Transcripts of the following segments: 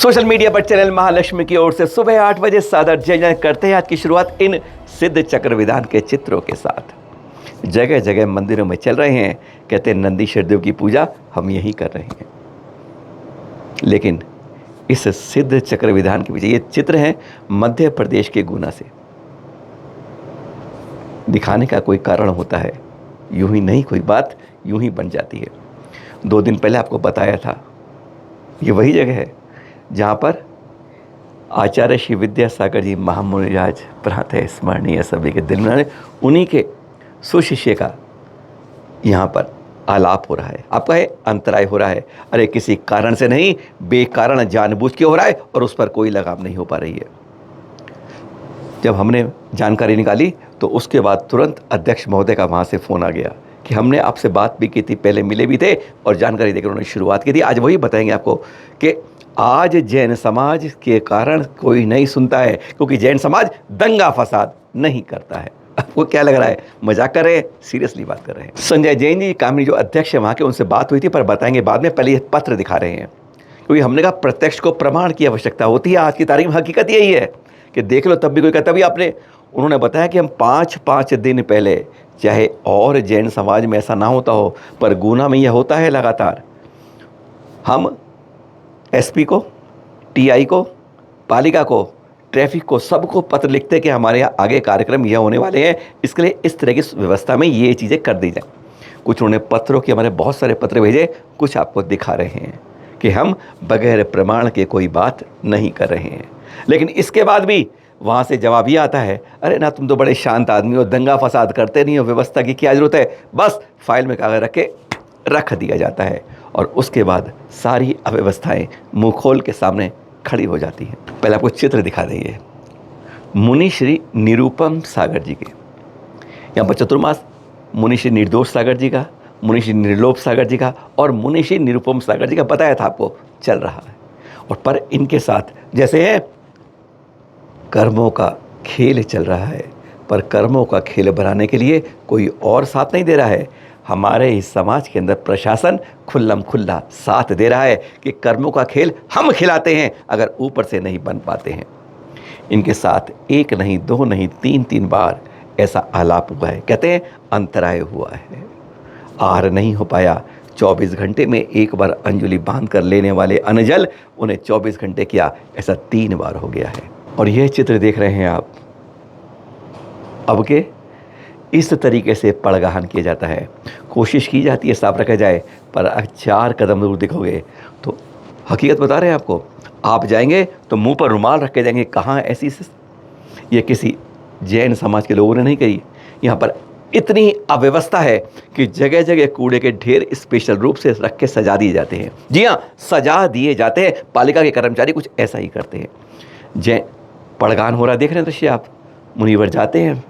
Social media पर channel Mahalakshmi की ओर से सुबह 8 बजे सादर जय करते हैं आज की शुरुआत इन सिद्ध चक्र विधान के चित्रों के साथ। जगह जगह मंदिरों में चल रहे हैं, कहते हैं नंदीश्वर देव की पूजा हम यही कर रहे हैं। लेकिन इस सिद्ध चक्र विधान के पीछे ये चित्र है मध्य प्रदेश के गुना से। दिखाने का कोई कारण होता है, यूं ही नहीं कोई बात यूं ही बन जाती है। 2 दिन पहले आपको बताया था, ये वही जगह है जहाँ पर आचार्य श्री विद्यासागर जी महामुनिराज प्रातः है, स्मरणीय सभी के दिल में। उन्हीं के सुशिष्य का यहाँ पर आलाप हो रहा है। आपका है अंतराय हो रहा है, अरे किसी कारण से नहीं, बेकारण जानबूझ के हो रहा है और उस पर कोई लगाम नहीं हो पा रही है। जब हमने जानकारी निकाली तो उसके बाद तुरंत अध्यक्ष महोदय का वहाँ से फ़ोन आ गया कि हमने आपसे बात भी की थी, पहले मिले भी थे और जानकारी देकर उन्होंने शुरुआत की थी। आज वही बताएंगे आपको कि आज जैन समाज के कारण कोई नहीं सुनता है, क्योंकि जैन समाज दंगा फसाद नहीं करता है। आपको क्या लग रहा है, मजाक कर रहे हैं, सीरियसली बात कर रहे हैं। संजय जैन जी कामिनी जो अध्यक्ष है वहाँ के, उनसे बात हुई थी, पर बताएंगे बाद में। पहले ये पत्र दिखा रहे हैं क्योंकि हमने कहा प्रत्यक्ष को प्रमाण की आवश्यकता होती है। आज की तारीख में हकीकत यही है कि देख लो तब भी कोई कहता भी आपने। उन्होंने बताया कि हम 5-5 दिन पहले, चाहे और जैन समाज में ऐसा ना होता हो पर गुना में यह होता है लगातार, हम एसपी को, टीआई को, पालिका को, ट्रैफिक को, सबको पत्र लिखते कि हमारे यहाँ आगे कार्यक्रम यह होने वाले हैं, इसके लिए इस तरह की व्यवस्था में ये चीज़ें कर दी जाए। कुछ उन्होंने पत्रों के, हमारे बहुत सारे पत्र भेजे, कुछ आपको दिखा रहे हैं कि हम बगैर प्रमाण के कोई बात नहीं कर रहे हैं। लेकिन इसके बाद भी वहाँ से जवाब ये आता है, अरे ना तुम तो बड़े शांत आदमी हो, दंगा फसाद करते नहीं हो, व्यवस्था की क्या ज़रूरत है, बस फाइल में कागज रख के रख दिया जाता है और उसके बाद सारी अव्यवस्थाएं मुंह खोल के सामने खड़ी हो जाती हैं। पहले आपको चित्र दिखा देंगे मुनि श्री निरुपम सागर जी के। यहाँ पर चतुर्मास मुनि श्री निर्दोष सागर जी का, मुनि श्री निर्लोभ सागर जी का और मुनि श्री निरुपम सागर जी का बताया था आपको, चल रहा है। और पर इनके साथ जैसे है कर्मों का खेल चल रहा है, पर कर्मों का खेल बनाने के लिए कोई और साथ नहीं दे रहा है। हमारे इस समाज के अंदर प्रशासन खुल्लम खुल्ला साथ दे रहा है कि कर्मों का खेल हम खिलाते हैं अगर ऊपर से नहीं बन पाते हैं। इनके साथ 1 नहीं 2 नहीं 3 बार ऐसा आलाप हुआ है, कहते हैं अंतराय हुआ है, आहार नहीं हो पाया। 24 घंटे में 1 बार अंजुलि बांध कर लेने वाले अनजल, उन्हें 24 घंटे किया, ऐसा 3 बार हो गया है। और यह चित्र देख रहे हैं आप, अब के इस तरीके से पड़गाहन किया जाता है। कोशिश की जाती है साफ रखा जाए, पर 4 कदम दूर दिखोगे तो हकीकत बता रहे हैं आपको, आप जाएंगे तो मुंह पर रुमाल रख के जाएंगे। कहाँ ऐसी ये किसी जैन समाज के लोगों ने नहीं कही। यहाँ पर इतनी अव्यवस्था है कि जगह जगह कूड़े के ढेर स्पेशल रूप से रख के सजा दिए जाते हैं। जी हाँ, सजा दिए जाते हैं। पालिका के कर्मचारी कुछ ऐसा ही करते हैं। जैन पड़गान हो रहा देख रहे हैं दृश्य आप, मुनिवर जाते हैं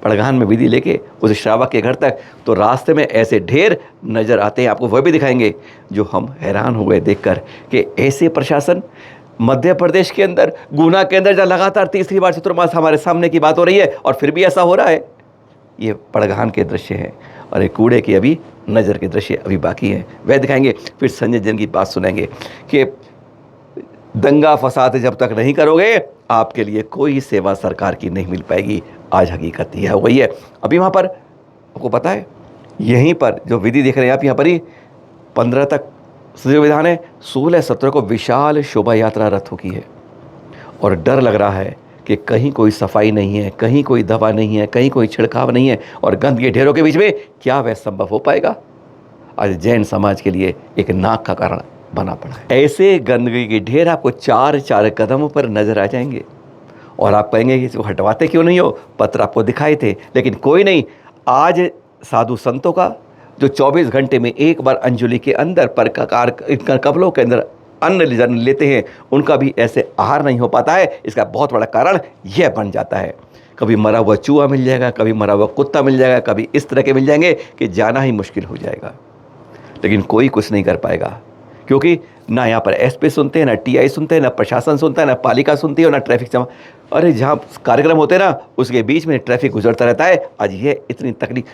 पड़गान में विधि लेके उस श्रावक के घर तक, तो रास्ते में ऐसे ढेर नज़र आते हैं। आपको वह भी दिखाएंगे जो हम हैरान हो गए देखकर कि ऐसे प्रशासन मध्य प्रदेश के अंदर, गुना के अंदर, जहाँ लगातार 3री बार चतुर्मास हमारे सामने की बात हो रही है और फिर भी ऐसा हो रहा है। ये पड़गान के दृश्य हैं और ये कूड़े की अभी नज़र के दृश्य अभी बाकी हैं, वह दिखाएंगे। फिर संजय जैन की बात सुनेंगे कि दंगा फसाद जब तक नहीं करोगे आपके लिए कोई सेवा सरकार की नहीं मिल पाएगी। आज हकीकत यह हो गई है। अभी वहाँ पर आपको पता है, यहीं पर जो विधि देख रहे हैं आप, यहाँ पर ही 15 तक सिद्ध विधान है, 16-17 को विशाल शोभा यात्रा रथों की है। और डर लग रहा है कि कहीं कोई सफाई नहीं है, कहीं कोई दवा नहीं है, कहीं कोई छिड़काव नहीं है और गंद के ढेरों के बीच में क्या वह संभव हो पाएगा। आज जैन समाज के लिए एक नाक का कारण बना पड़ा है। ऐसे गंदगी के ढेर आपको 4-4 कदमों पर नजर आ जाएंगे और आप कहेंगे कि इसको हटवाते क्यों नहीं हो, पत्र आपको दिखाए थे लेकिन कोई नहीं। आज साधु संतों का जो 24 घंटे में 1 बार अंजुलि के अंदर पर कपड़ों के अंदर अन्न लेते हैं, उनका भी ऐसे आहार नहीं हो पाता है। इसका बहुत बड़ा कारण यह बन जाता है, कभी मरा हुआ चूहा मिल जाएगा, कभी मरा हुआ कुत्ता मिल जाएगा, कभी इस तरह के मिल जाएंगे कि जाना ही मुश्किल हो जाएगा। लेकिन कोई कुछ नहीं कर पाएगा क्योंकि ना यहाँ पर एसपी सुनते हैं, ना टीआई सुनते हैं, ना प्रशासन सुनता है, ना पालिका सुनती है और ना ट्रैफिक जमा। अरे जहाँ कार्यक्रम होते हैं ना उसके बीच में ट्रैफिक गुजरता रहता है। आज ये इतनी तकलीफ,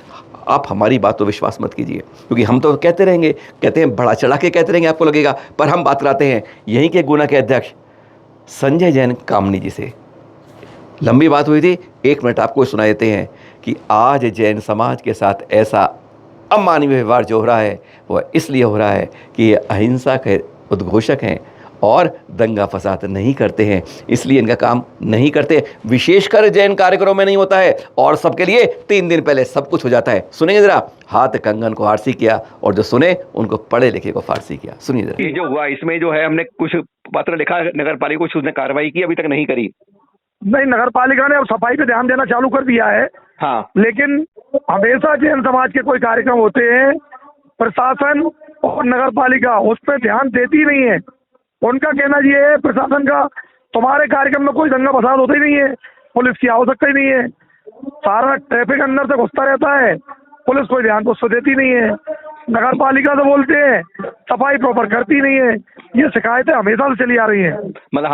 आप हमारी बात तो विश्वास मत कीजिए, क्योंकि हम तो कहते रहेंगे, कहते हैं बड़ा चढ़ा के कहते रहेंगे, आपको लगेगा, पर हम बात कराते हैं यहीं के गुना के अध्यक्ष संजय जैन कामनी जी से। लंबी बात हुई थी, 1 मिनट आपको सुना देते हैं कि आज जैन समाज के साथ ऐसा अमानवीय व्यवहार जो हो रहा है वह इसलिए हो रहा है कि ये अहिंसा के उद्घोषक हैं और दंगा फसाद नहीं करते हैं, इसलिए इनका काम नहीं करते। विशेषकर जैन कार्यक्रमों में नहीं होता है और सबके लिए 3 दिन पहले सब कुछ हो जाता है। सुनिए जरा, हाथ कंगन को आरसी किया और जो सुने उनको पढ़े लिखे को फारसी किया। सुनिए जरा। ये जो हुआ इसमें जो है हमने कुछ पत्र लिखा नगर पालिका को, उसने कार्रवाई की अभी तक नहीं करी। नहीं, नगर पालिका ने अब सफाई पे ध्यान देना चालू कर दिया है। हाँ, लेकिन हमेशा जैन समाज के कोई कार्यक्रम होते हैं, प्रशासन और नगर पालिका उस पर ध्यान देती नहीं है। उनका कहना ये है प्रशासन का, तुम्हारे कार्यक्रम में कोई दंगा फसाद होता ही नहीं है, पुलिस की आवश्यकता ही नहीं है, सारा ट्रैफिक अंदर से घुसता रहता है, पुलिस कोई ध्यान तो उसको देती नहीं है। नगर पालिका से बोलते हैं सफाई प्रॉपर करती नहीं है। ये शिकायतें हमेशा से चली आ रही हैं। मतलब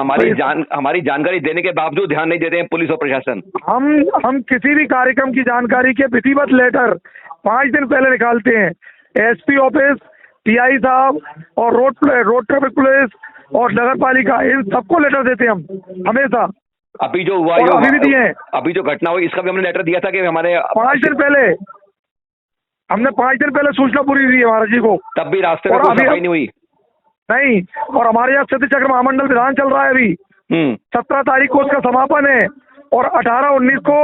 हमारी जानकारी देने के बावजूद ध्यान नहीं देते हैं पुलिस और प्रशासन। हम किसी भी कार्यक्रम की जानकारी के विधिवत लेटर 5 दिन पहले निकालते हैं। एसपी ऑफिस, टीआई साहब और रोड ट्रैफिक पुलिस और नगर पालिका, इन सबको लेटर देते हैं हम हमेशा। अभी जो हुआ, अभी भी दिए हैं। अभी जो घटना हुई इसका भी हमने लेटर दिया था कि हमारे 5 दिन पहले, हमने 5 दिन पहले सूचना पूरी दी है महाराज जी को। तब भी रास्ते में कोई सफाई नहीं हुई। नहीं, और हमारे यहाँ स्थिति चक्र महामंडल विधान चल रहा है अभी। 17 तारीख को उसका समापन है और 18-19 को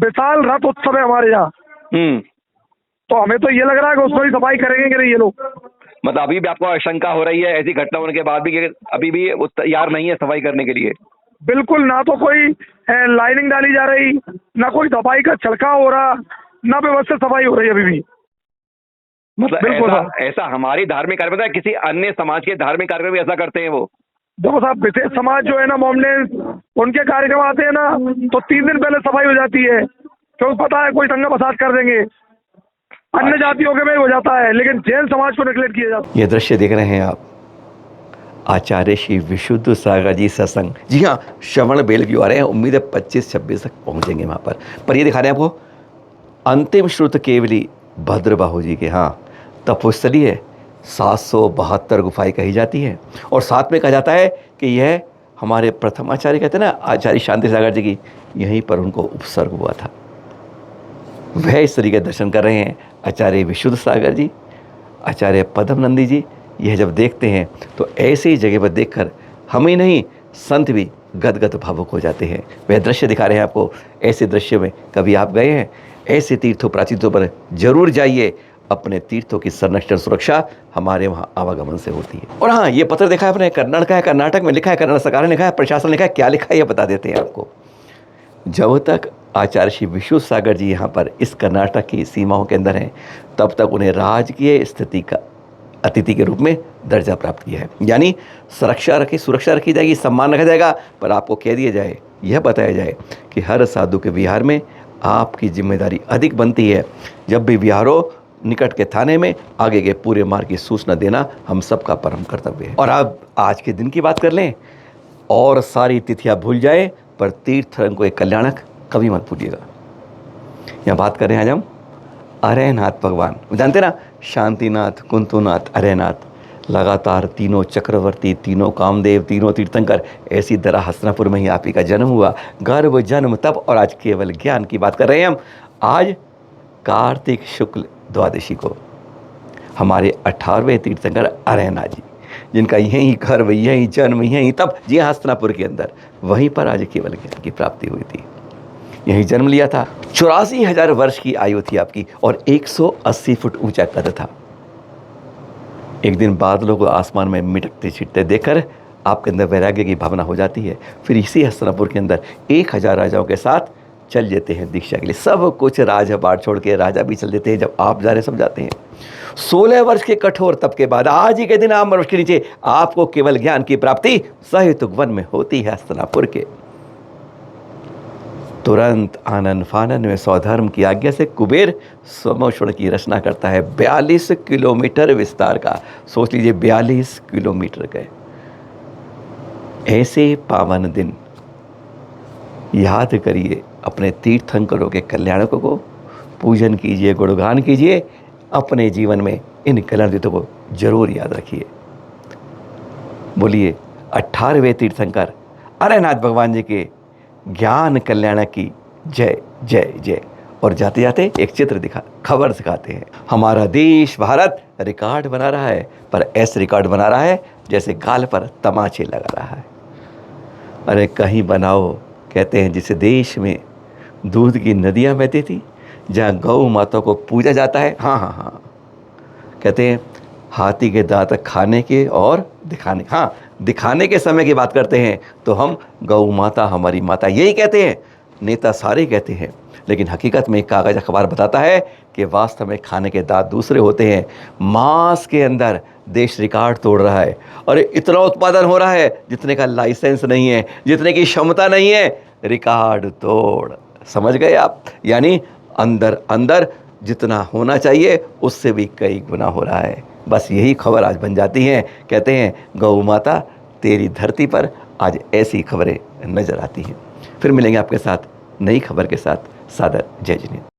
विशाल रथ उत्सव है हमारे यहाँ। तो हमें तो ये लग रहा है कि उसको ही सफाई करेंगे कि नहीं ये लोग। मतलब अभी भी आपको आशंका हो रही है ऐसी घटना होने के बाद भी कि अभी भी वो तैयार नहीं है सफाई करने के लिए? बिल्कुल, ना तो कोई लाइनिंग डाली जा रही, ना कोई सफाई का छिड़काव हो रहा, ना व्यवस्थित सफाई हो रही अभी भी। मतलब ऐसा हमारी धार्मिक कार्यक्रम है, किसी अन्य समाज के धार्मिक कार्यक्रम भी ऐसा करते हैं वो? देखो साहब, विशेष समाज जो है ना मोमनेस, उनके कार्यक्रम आते हैं ना तो 3 दिन पहले सफाई हो जाती है, क्योंकि पता है कोई दंगा फसाद कर देंगे। अन्य जातियों के में हो जाता है, लेकिन जैन समाज को निगलेक्ट किया जाता है। ये दृश्य देख रहे हैं आप, आचार्य श्री विशुद्ध सागर जी सत्संग। जी हाँ, श्रवण बेलव्यू आ रहे हैं, उम्मीद है 25-26 तक पहुँचेंगे वहाँ पर ये दिखा रहे हैं आपको अंतिम श्रुत केवली भद्रबाहु जी के। हाँ, तपोस्थली है, 772 गुफाएं कही जाती है और साथ में कहा जाता है कि यह हमारे प्रथम आचार्य कहते हैं ना, आचार्य शांति सागर जी की, यहीं पर उनको उपसर्ग हुआ था। वह इस तरीके दर्शन कर रहे हैं आचार्य विशुद्ध सागर जी, आचार्य पद्म नंदी जी। यह जब देखते हैं तो ऐसी ही जगह पर देखकर हम ही नहीं, संत भी गदगद भावुक हो जाते हैं। वह दृश्य दिखा रहे हैं आपको। ऐसे दृश्य में कभी आप गए हैं? ऐसे तीर्थों प्राचीनों पर जरूर जाइए। अपने तीर्थों की संरक्षण सुरक्षा हमारे वहाँ आवागमन से होती है। और हाँ, ये पत्र देखा है आपने, कर्नाटक में लिखा है, कर्नाटक सरकार ने लिखा है, प्रशासन ने लिखा है, क्या लिखा है ये बता देते हैं आपको। जब तक आचार्य श्री विशुद्ध सागर जी यहाँ पर इस कर्नाटक की सीमाओं के अंदर हैं, तब तक उन्हें राजकीय स्थिति का अतिथि के रूप में दर्जा प्राप्त किया है। यानी सुरक्षा रखी जाएगी, सम्मान रखा जाएगा। पर आपको कह दिया जाए, यह बताया जाए कि हर साधु के विहार में आपकी जिम्मेदारी अधिक बनती है। जब भी विहार हो, निकट के थाने में आगे के पूरे मार्ग की सूचना देना हम सबका परम कर्तव्य है। और अब आज के दिन की बात कर लें, और सारी तिथियां भूल जाए पर तीर्थंकर को एक कल्याणक कभी मत भूलिएगा। यहाँ बात कर रहे हैं आज हम अरयनाथ भगवान, जानते ना, शांतिनाथ, कुंतुनाथ, अरयनाथ। लगातार तीनों चक्रवर्ती, तीनों कामदेव, तीनों तीर्थंकर, ऐसी तरह हस्तिनापुर में ही आप ही का जन्म हुआ। गर्भ, जन्म, तप और आज केवल ज्ञान की बात कर रहे हैं हम। आज कार्तिक शुक्ल द्वादशी को हमारे 18वें तीर्थंकर अरयनाथ जी, जिनका यहीं गर्भ, यहीं जन्म, यहीं तप, जी हस्तिनापुर के अंदर, वहीं पर आज केवल ज्ञान की प्राप्ति हुई थी। यहीं जन्म लिया था। 84,000 वर्ष की आयु थी आपकी और 180 फुट ऊंचा कद था। एक दिन बादलों को आसमान में मिटकते छिटते देखकर आपके अंदर वैराग्य की भावना हो जाती है। फिर इसी हस्तिनापुर के अंदर 1000 राजाओं के साथ चल देते हैं दीक्षा के लिए। सब कुछ राजपाट छोड़ के राजा भी चल देते हैं। जब आप जा रहे सब जाते हैं। 16 वर्ष के कठोर तप के बाद आज ही के दिन आम वृक्ष के नीचे आपको केवल ज्ञान की प्राप्ति सहेतुक वन में होती है हस्तिनापुर के। तुरंत आनन फानन में स्वधर्म की आज्ञा से कुबेर स्वमोषण की रचना करता है। 42 किलोमीटर विस्तार का, सोच लीजिए 42 किलोमीटर का। ऐसे पावन दिन याद करिए अपने तीर्थंकरों के कल्याणकों को, पूजन कीजिए, गुणगान कीजिए, अपने जीवन में इन कल्याणदितों को जरूर याद रखिए। बोलिए 18वें तीर्थंकर अरेनाथ भगवान जी के ज्ञान कल्याण की जय जय जय। और जाते जाते एक चित्र खबर सिखाते हैं। हमारा देश भारत रिकॉर्ड बना रहा है, पर ऐसे रिकॉर्ड बना रहा है जैसे गाल पर तमाचे लगा रहा है। अरे कहीं बनाओ, कहते हैं जिस देश में दूध की नदियाँ बहती थी, जहाँ गौ माता को पूजा जाता है, हाँ, कहते हैं हाथी के दांत खाने के और दिखाने के समय की बात करते हैं तो हम गौ माता हमारी माता यही कहते हैं, नेता सारे कहते हैं, लेकिन हकीकत में एक कागज अखबार बताता है कि वास्तव में खाने के दांत दूसरे होते हैं। मांस के अंदर देश रिकॉर्ड तोड़ रहा है और इतना उत्पादन हो रहा है जितने का लाइसेंस नहीं है, जितने की क्षमता नहीं है, रिकॉर्ड तोड़। समझ गए आप? यानी अंदर अंदर जितना होना चाहिए उससे भी कई गुना हो रहा है। बस यही खबर आज बन जाती हैं। कहते हैं गौ माता तेरी धरती पर आज ऐसी खबरें नजर आती हैं। फिर मिलेंगे आपके साथ नई खबर के साथ। सादर जय जिनेंद्र।